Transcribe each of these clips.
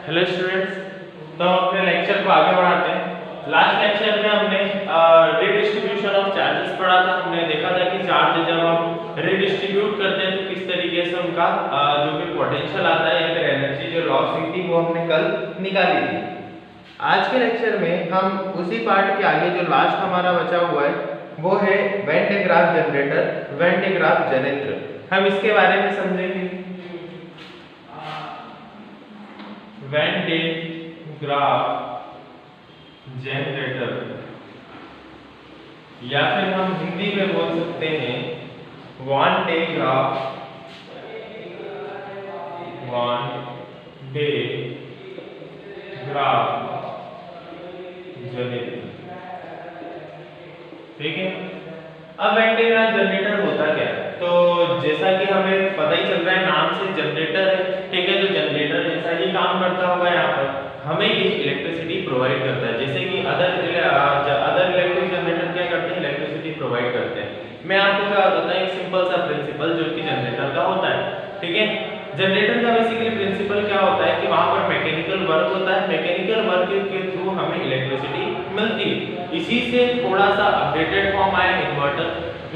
Hello students, तो हम अपने लेक्चर को आगे बढ़ाते हैं। लास्ट लेक्चर में हमने रीडिस्ट्रीब्यूशन ऑफ चार्जेस पढ़ा था। हमने देखा था कि चार्ज जब हम रीडिस्ट्रीब्यूट करते हैं तो किस तरीके से उनका जो भी पोटेंशियल आता है या फिर एनर्जी जो लॉस हुई थी वो हमने कल निकाली थी। आज के लेक्चर में हम उसी पार्ट के आगे जो लास्ट हमारा बचा हुआ है वो है Van de Graaff generator, Van de Graaff जनित्र। हम इसके बारे में समझेंगे। वेन डे ग्राफ जनरेटर या फिर हम हिंदी में बोल सकते हैं वन डे ग्राफ जनित्र। ठीक है, अब वेन डे ग्राफ जनरेटर होता क्या है? तो जैसा कि हमें पता ही चल रहा है, नाम से जनरेटर है। ठीक है, तो जनरेटर जैसा ही काम करता होगा। यहाँ पर हमें ये इलेक्ट्रिसिटी प्रोवाइड करता है, जैसे कि अदर इलेक्ट्रिक जनरेटर क्या करते हैं, इलेक्ट्रिसिटी प्रोवाइड करते हैं। मैं आपको क्या बताता हूँ, एक सिंपल सा प्रिंसिपल जो कि जनरेटर का होता है। ठीक है, जनरेटर का बेसिकली प्रिंसिपल क्या होता है कि वहां पर मैकेनिकल वर्क होता है, मैकेनिकल वर्क के थ्रू हमें इलेक्ट्रिसिटी मिलती है। इसी से थोड़ा सा अपडेटेड फॉर्म आया इन्वर्टर।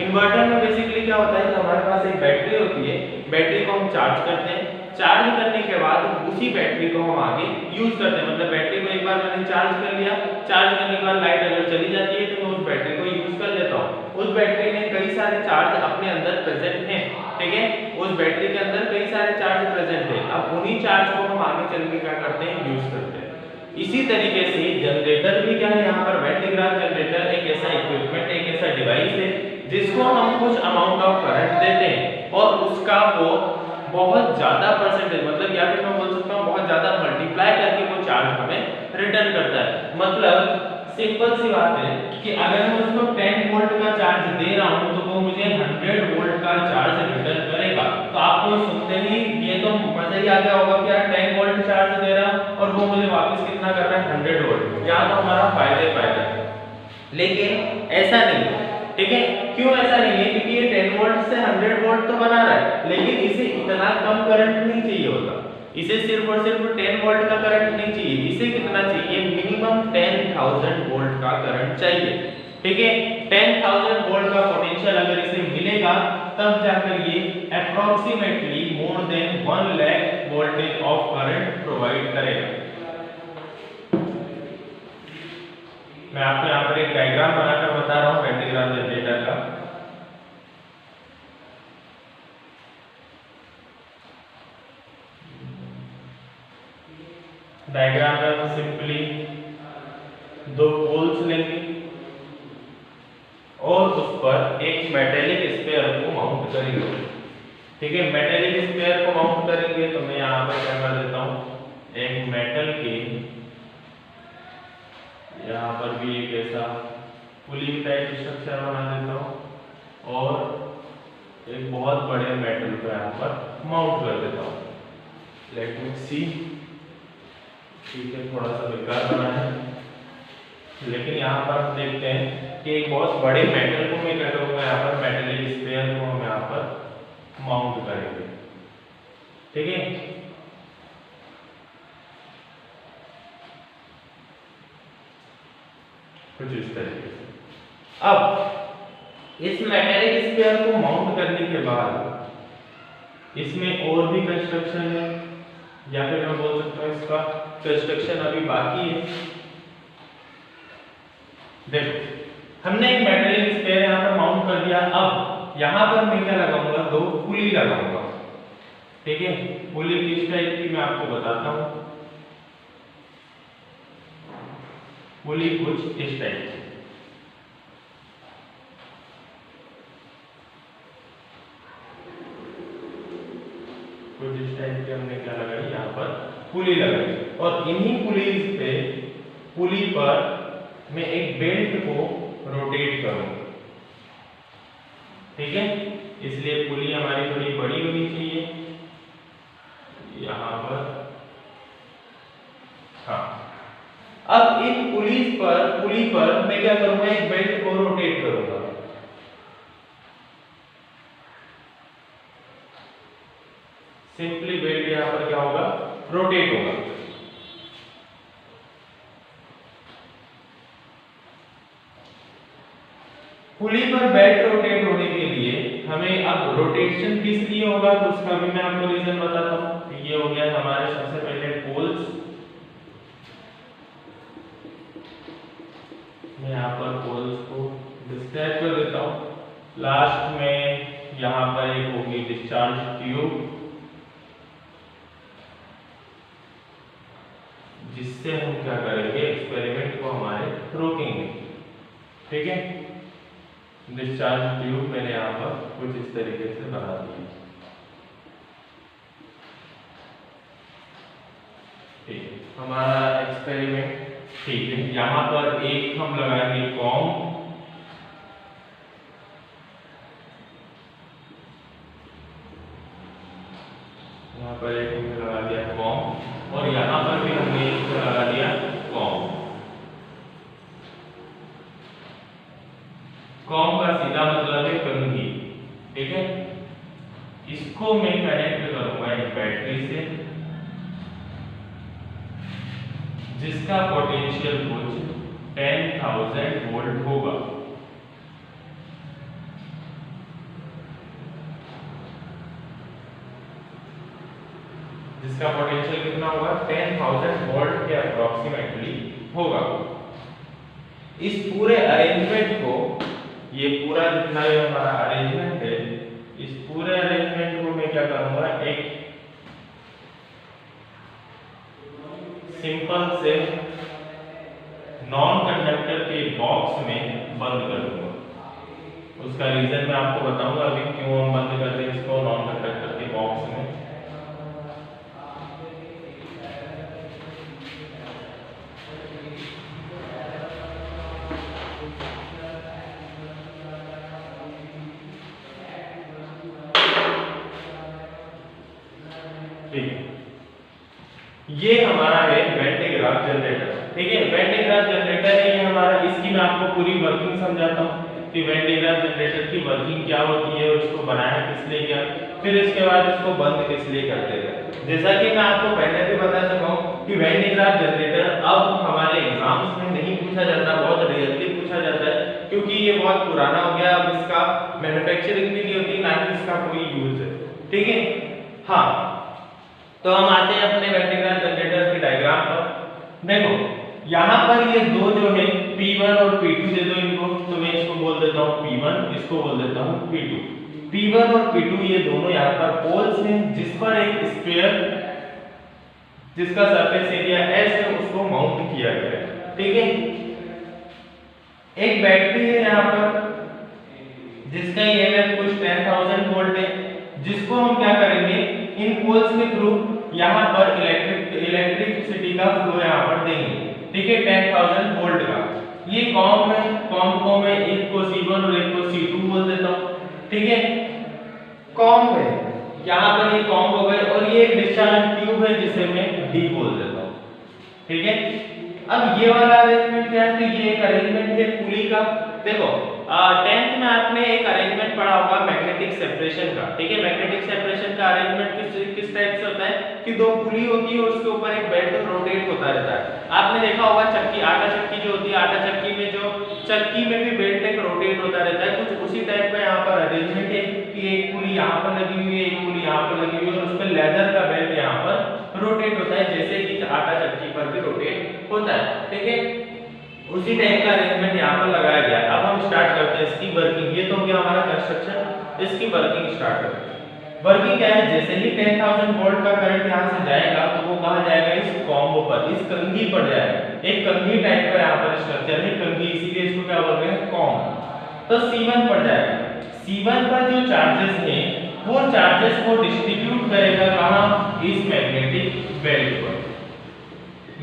इन्वर्टर में बेसिकली क्या होता है कि हमारे पास एक बैटरी होती है, बैटरी को हम चार्ज करते हैं, चार्ज करने के बाद उसी बैटरी को हम आगे यूज करते हैं। मतलब बैटरी को एक बार मैंने चार्ज कर लिया, चार्ज करने के बाद लाइट अगर चली जाती है तो मैं उस बैटरी को यूज कर लेता हूँ। उस बैटरी में कई सारे चार्ज अपने अंदर प्रेजेंट हैं। ठीक है, उस बैटरी के अंदर कई सारे चार्ज प्रेजेंट है। अब उन्हीं चार्ज को हम आगे चल के क्या करते हैं, यूज करते हैं। इसी तरीके से जनरेटर भी क्या है, यहाँ पर वेन डे ग्राफ जनरेटर एक ऐसा इक्विपमेंट, एक ऐसा डिवाइस है जिसको हम कुछ अमाउंट ऑफ करंट देते हैं और उसका वो बहुत ज्यादा परसेंटेज, मतलब या फिर मैं बोल सकता हूँ बहुत ज्यादा मल्टीप्लाई करके वो चार्ज हमें रिटर्न करता है। मतलब सिंपल सी बात है कि अगर मैं उसको 10 वोल्ट का चार्ज दे रहा हूँ तो वो मुझे 100 वोल्ट का चार्ज रिटर्न करेगा। तो आपको सुनते ही ये तो मजा ही आ गया होगा कि यार 10 वोल्ट चार्ज दे रहा हूँ और वो मुझे वापस कितना कर रहा है, 100 वोल्ट। यहाँ तो हमारा फायदा है, लेकिन ऐसा नहीं है। ठीक है, क्यों ऐसा नहीं है? क्योंकि ये 10 वोल्ट से 100 वोल्ट तो बना रहा है, लेकिन इसे इतना कम करंट नहीं चाहिए होता। इसे सिर्फ और सिर्फ 10 वोल्ट का करंट नहीं चाहिए, इसे कितना चाहिए, मिनिमम 10,000 वोल्ट का करंट चाहिए। ठीक है, 10,000 वोल्ट का पोटेंशियल अगर इसे मिलेगा तब जाकर ये approximately more than 1 lakh voltage of current provide करेगा। मैं आपको यहाँ पर एक डायग्राम बनाकर बता रहा हूँ वेन डे ग्राफ जनरेटर का। डायग्राम में हम सिंपली दो पोल्स लेंगे और उस पर एक मेटेलिक स्फीयर को माउंट करेंगे। ठीक है, मेटेलिक स्फीयर को माउंट करेंगे तो मैं यहाँ पर क्या कर देता हूँ, एक मेटल के यहाँ पर भी एक ऐसा पुली टाइप स्ट्रक्चर बना देता हूँ और एक बहुत बड़े मेटल को यहाँ पर माउंट कर देता हूँ। लेट मी सी। ठीक है, थोड़ा सा बेकार बना है, लेकिन यहाँ पर हम देखते हैं कि एक बहुत बड़े मेटल को मैं क्या करूँगा, यहाँ पर मेटेलिक स्फीयर को हम यहाँ पर माउंट करेंगे। ठीक है, कुछ इस तरीके से। अब इस मेटेलिक स्फीयर को माउंट करने के बाद इसमें और भी कंस्ट्रक्शन है, या फिर मैं बोल सकता हूँ इसका कंस्ट्रक्शन अभी बाकी है। देखो, हमने एक मेटेलिक स्फीयर यहाँ पर माउंट कर दिया। अब यहाँ पर मैं क्या लगाऊंगा, दो पुली लगाऊंगा। ठीक है, पुली किस टाइप की मैं आपको बताता हूँ। पुली कुछ इस टाइप की। कुछ इस टाइप की हमने क्या लगाई, यहाँ पर पुली लगाई और इन्हीं पुली पर मैं एक बेल्ट को रोटेट करूंगा। ठीक है, इसलिए पुली हमारी थोड़ी बड़ी होनी चाहिए यहाँ पर। हाँ, अब इन पुली पर मैं क्या करूंगा, एक बेल्ट को रोटेट करूंगा। सिंपली बेल्ट यहाँ पर क्या होगा, रोटेट होगा। पुली पर बेल्ट रोटेट होने के लिए हमें अब रोटेशन किस लिए होगा तो उसका भी मैं आपको रीजन बताता हूँ। ये हो गया हमारे सबसे पहले पोल्स, मैं यहाँ पर पोल्स को डिस्क्राइब कर देता हूँ। लास्ट में यहाँ पर एक होगी डिस्चार्ज ट्यूब, जिससे हम क्या करेंगे, एक्सपेरिमेंट को हमारे रोकेंगे। ठीक है, डिस्चार्ज ट्यूब मैंने यहाँ पर कुछ इस तरीके से बना दिया। ठीक है, हमारा एक्सपेरिमेंट ठीक है। यहाँ पर एक हम लगाएंगे कॉम, यहाँ पर एक हमने लगा दिया कॉम और यहाँ पर भी हमने एक लगा दिया कॉम। कॉम का सीधा मतलब है कंघी। ठीक है, इसको मैं कनेक्ट करूंगा एक बैटरी से जिसका पोटेंशियल कुछ 10,000 वोल्ट होगा। जिसका पोटेंशियल कितना होगा, 10,000 वोल्ट के अप्रोक्सीमेटली होगा। इस पूरे अरेंजमेंट को, ये पूरा जितना भी हमारा अरेंजमेंट है, इस पूरे अरेंजमेंट को मैं क्या करूंगा, एक सिंपल से नॉन कंडक्टर के बॉक्स में बंद कर दूंगा। उसका रीजन मैं आपको बताऊंगा अभी क्यों हम बंद करते हैं इसको नॉन कंडक्टर के बॉक्स में। ये हमारा है वेंटेग्राफ जनरेटर। ठीक है, वेंटेग्राफ जनरेटर है ये हमारा। इसकी मैं आपको पूरी वर्किंग समझाता हूँ कि वेंटेग्राफ जनरेटर की वर्किंग क्या होती है, उसको बनाया किस लिए गया, फिर इसके बाद इसको बंद किस लिए करते हैं। जैसा कि मैं आपको पहले भी बता चुका हूँ कि वेंटेग्राफ जनरेटर अब हमारे एग्जाम्स में नहीं पूछा जाता, बहुत रेयरली पूछा जाता है क्योंकि ये बहुत पुराना हो गया। अब इसका मैन्युफैक्चरिंग भी नहीं होती, ना ही इसका कोई यूज है। ठीक है, हाँ, तो हम आते हैं अपने वेंटेग्राफ जनरेटर के डायग्राम पर। देखो यहाँ पर ये दो जो है P1 और P2 दे दो इनको, तो मैं इसको बोल देता हूँ P1, इसको बोल देता हूँ P2। P1 और P2 ये दोनों यहाँ पर पोल्स हैं जिस पर एक स्फीयर जिसका सरफेस एरिया S है उसको माउंट किया गया है। ठीक है, एक बैटरी है यहाँ पर जिसका EMF कुछ 10,000 वोल्ट है, जिसको हम क्या करेंगे, इन पोल्स के थ्रू यहाँ पर इलेक्ट्रिसिटी का फ्लो यहाँ पर देंगे। ठीक है, 10,000 वोल्ट का ये कॉम है। कॉम को मैं एक को C1 और एक को C2 बोल देता हूँ। ठीक है, कॉम है, यहाँ पर ये कॉम हो गए और ये एक डिस्चार्ज ट्यूब है जिसे मैं D बोल देता हूँ। ठीक है, अब ये वाला अरेंजमेंट क्या है, तो ये एक अरेंजमेंट है पुली का। देखो 10th में आपने एक अरेंजमेंट पढ़ा होगा मैग्नेटिक सेपरेशन का। ठीक है, मैग्नेटिक सेपरेशन का अरेंजमेंट किस टाइप से होता है कि दो पुली होती है और उसके ऊपर एक बेल्ट रोटेट होता रहता है। आपने देखा होगा चक्की, आटा चक्की जो होती है, आटा चक्की में जो चक्की में भी बेल्ट एक रोटेट होता रहता है, कुछ उसी टाइप का यहाँ पर अरेंजमेंट है कि एक पुली यहाँ पर लगी हुई है, एक पुली यहाँ पर लगी हुई है और उस पर लेदर का बेल्ट यहाँ पर रोटेट होता है जैसे कि आटा चक्की पर भी रोटेट होता है। ठीक है, उसी टाइप का अरेंजमेंट यहाँ पर लगाया गया है। अब हम स्टार्ट करते हैं इसकी वर्किंग। ये तो हो गया हमारा कंस्ट्रक्शन, इसकी वर्किंग स्टार्ट करते हैं। वर्किंग क्या है, जैसे ही 10,000 वोल्ट का करंट यहाँ से जाएगा तो वो कहाँ जाएगा, इस कॉम्बो पर, इस कंघी पर जाएगा। एक कंघी टाइप का यहाँ पर स्ट्रक्चर है, कंघी, इसीलिए इसको क्या बोलते हैं, कॉम। तो C1 पर जाएगा। C1 पर जो चार्जेस हैं वो चार्जेस को डिस्ट्रीब्यूट करेगा कहाँ, इस मैग्नेटिक बेल्ट पर।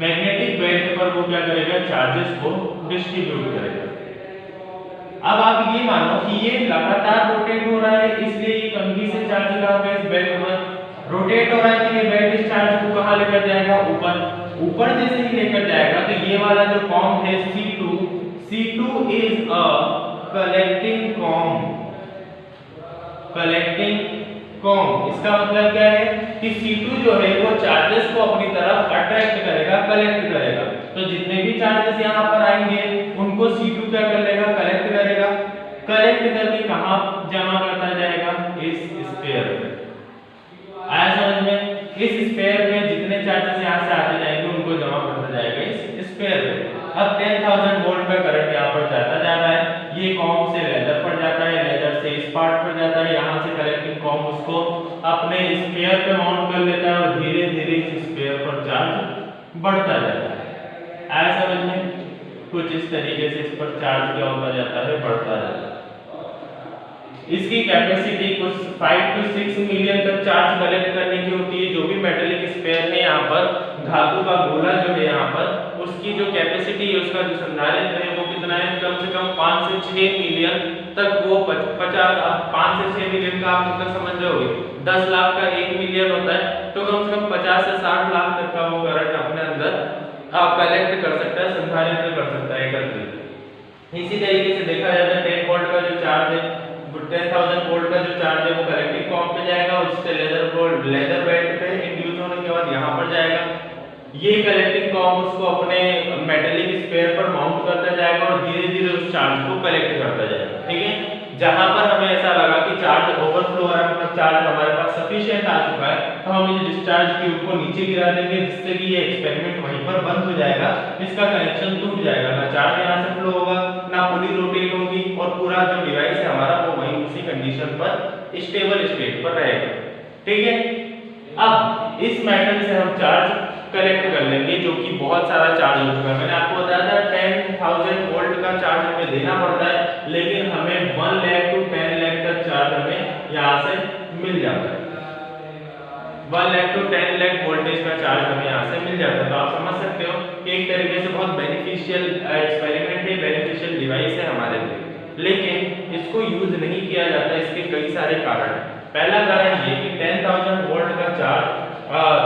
मैग्नेटिक बेल्ट पर वो क्या करेगा, चार्जेस को डिस्ट्रीब्यूट करेगा। अब आप ये मानो कि ये लगातार रोटेट हो रहा है, इसलिए ये कंघी से चार्ज लगा हुआ है इस बेल्ट पर, रोटेट हो रहा है तो ये बेल्ट इस चार्ज को कहाँ लेकर जाएगा, ऊपर। ऊपर जैसे ही लेकर जाएगा तो ये वाला जो कॉम है C2 is a collecting com. इसका मतलब क्या है कि C2 जो है वो चार्जेस को अपनी तरफ अट्रैक्ट करेगा, कलेक्ट करेगा। तो जितने भी चार्जेस यहाँ पर आएंगे उनको C2 क्या कर लेगा, कलेक्ट करेगा। कलेक्ट करके कहाँ जमा करता जाएगा, इस स्फीयर में। आया समझ में? इस स्फीयर में जितने चार्जेस यहाँ से आते जाएंगे उनको जमा करता जाएगा इस स्फीयर में। अब 10,000 वोल्ट का करंट यहाँ पर जाता जा रहा है, ये कॉम से लेजर पर जाता है, लेजर से इस पार्ट पर जाता है, यहाँ से कलेक्टिंग कॉम उसको अपने स्फीयर पे माउंट कर लेता है और धीरे धीरे इस स्फीयर पर चार्ज बढ़ता जाता है। आया समझ में? कुछ इस तरीके से इस पर चार्ज क्या होता जाता है, बढ़ता जाता है। इसकी कैपेसिटी कुछ 5 to 6 मिलियन तक चार्ज कलेक्ट करने की होती है। जो भी मेटेलिक स्फीयर है यहाँ पर, धातु का गोला जो है यहाँ पर, उसकी जो कैपेसिटी है, उसका जो संधारित्र है वो कितना है, कम से कम 5 से 6 मिलियन तक वो 5 से 6 मिलियन का आप मतलब समझ रहे होगे, 10 लाख का 1 मिलियन होता है, तो कम से कम 50 से 60 लाख तक का वो करंट अपने अंदर आप कलेक्ट कर सकता है, संधारित्र कर सकता है एकत्रित। इसी तरीके से देखा जाता है 10 वोल्ट का जो चार्ज है, 10,000 वोल्ट का जो चार्ज है वो कलेक्टिंग कॉम पे जाएगा, उससे लेजर बेड पे इंड्यूस होने के बाद यहाँ पर जाएगा। ये कलेक्टिंग कॉम उसको अपने मेटेलिक स्फीयर पर माउंट करता जाएगा और धीरे धीरे उस चार्ज को कलेक्ट करता जाएगा। ठीक है, जहां पर हमें ऐसा लगा कि चार्ज ओवरफ्लो हो रहा है, मतलब चार्ज हमारे पास सफिशिएंट आ चुका है, तो हम इस डिस्चार्ज ट्यूब को नीचे गिरा देंगे, जिससे कि ये एक्सपेरिमेंट वहीं पर बंद हो जाएगा, इसका कनेक्शन टूट जाएगा, ना चार्ज यहाँ से फ्लो होगा, ना पुली रोटेट होगी और पूरा जो डिवाइस है हमारा वो वहीं उसी कंडीशन पर स्टेबल स्टेट पर रहेगा। ठीक है, अब इस मेटल से हम चार्ज कलेक्ट कर लेंगे, जो कि बहुत सारा चार्ज हो चुका है। मैंने आपको बताया था 10,000 वोल्ट का चार्ज हमें देना पड़ता है, लेकिन हमें 1 लाख to 10 लाख तक चार्ज हमें यहाँ से मिल जाता है। 1 लाख to 10 लाख वोल्टेज का चार्ज हमें यहाँ से मिल जाता है। तो आप समझ सकते हो कि एक तरीके से बहुत बेनिफिशियल एक्सपेरिमेंट है, बेनिफिशियल डिवाइस है हमारे लिए, लेकिन इसको यूज नहीं किया जाता। इसके कई सारे कारण हैं। पहला कारण ये कि 10,000 वोल्ट का चार्ज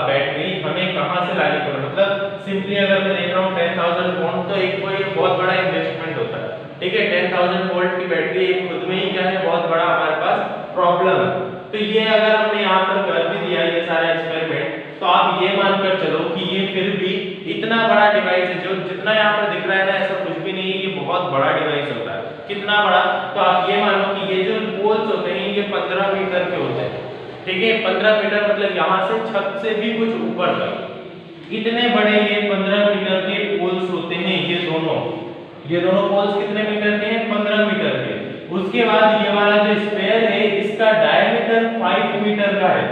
बैटरी हमें कहां से लानी पड़े, मतलब सिंपली अगर मैं देख रहा हूं 10,000 वोल्ट, तो एक कोई बहुत बड़ा इन्वेस्टमेंट होता है। ठीक है, 10,000 वोल्ट की बैटरी एक खुद में ही क्या है, बहुत बड़ा हमारे पास प्रॉब्लम है। तो ये अगर हमने यहाँ पर कर भी दिया ये सारा एक्सपेरिमेंट, तो आप ये मानकर चलो कि ये फिर भी इतना बड़ा डिवाइस है, जो जितना यहाँ पर दिख रहा है ना, ऐसा कुछ भी नहीं है, ये बहुत बड़ा डिवाइस होता है। कितना बड़ा, तो आप ये मानो कि ये जो पोल्स होते हैं ये 15 मीटर के होते हैं। ठीक है, 15 मीटर मतलब यहाँ से छत से भी कुछ ऊपर तक इतने बड़े ये 15 मीटर के पोल्स होते हैं। ये दोनों पोल्स कितने मीटर के हैं, 15 मीटर के। उसके बाद ये वाला जो स्फीयर है इसका डायमीटर 5 मीटर का है,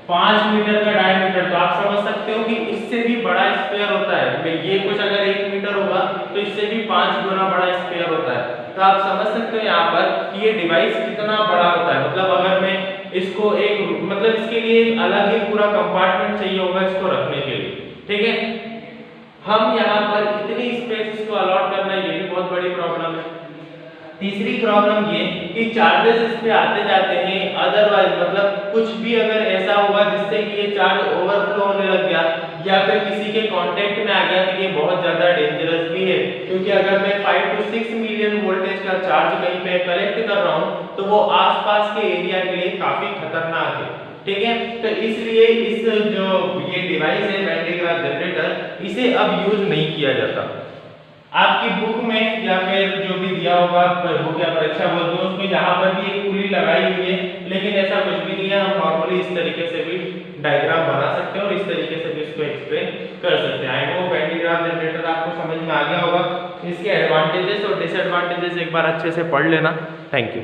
5 मीटर का डायमीटर। तो आप समझ सकते हो कि इससे भी बड़ा स्फीयर होता है। ये कुछ अगर 1 मीटर होगा तो इससे भी 5 गुना बड़ा स्फीयर होता है। तो आप समझ सकते हो यहाँ पर कि ये डिवाइस कितना बड़ा होता है। मतलब अगर मैं इसको एक मतलब इसके लिए एक अलग ही पूरा कंपार्टमेंट चाहिए होगा इसको रखने के लिए। ठीक है, हम यहाँ पर इतनी स्पेस इसको अलॉट करना ये भी बहुत बड़ी प्रॉब्लम है। तीसरी प्रॉब्लम ये कि चार्जेस इस पे आते जाते हैं, अदरवाइज मतलब कुछ भी अगर ऐसा हुआ जिससे कि ये चार्ज ओवरफ्लो होने लग गया या फिर किसी के कांटेक्ट में आ गया, तो ये बहुत ज्यादा डेंजरस भी है। क्योंकि अगर मैं 5 to 6 मिलियन वोल्टेज का चार्ज कहीं पे कलेक्ट कर रहा हूँ तो वो आसपास के एरिया के लिए काफी खतरनाक है। ठीक है, तो इसलिए इस जो ये डिवाइस है वैन डे ग्राफ जनरेटर, इसे अब यूज नहीं किया जाता। आपकी बुक में या फिर जो भी दिया होगा बुक या परीक्षा बोलते हैं उसमें यहाँ पर भी एक पुली लगाई हुई है, लेकिन ऐसा कुछ भी नहीं है। हम नॉर्मली इस तरीके से भी डायग्राम बना सकते हैं और इस तरीके से भी इसको एक्सप्लेन कर सकते हैं। I hope Van de Graaff generator आपको समझ में आ गया होगा। इसके एडवांटेजेस और डिसएडवांटेजेस एक बार अच्छे से पढ़ लेना। Thank you.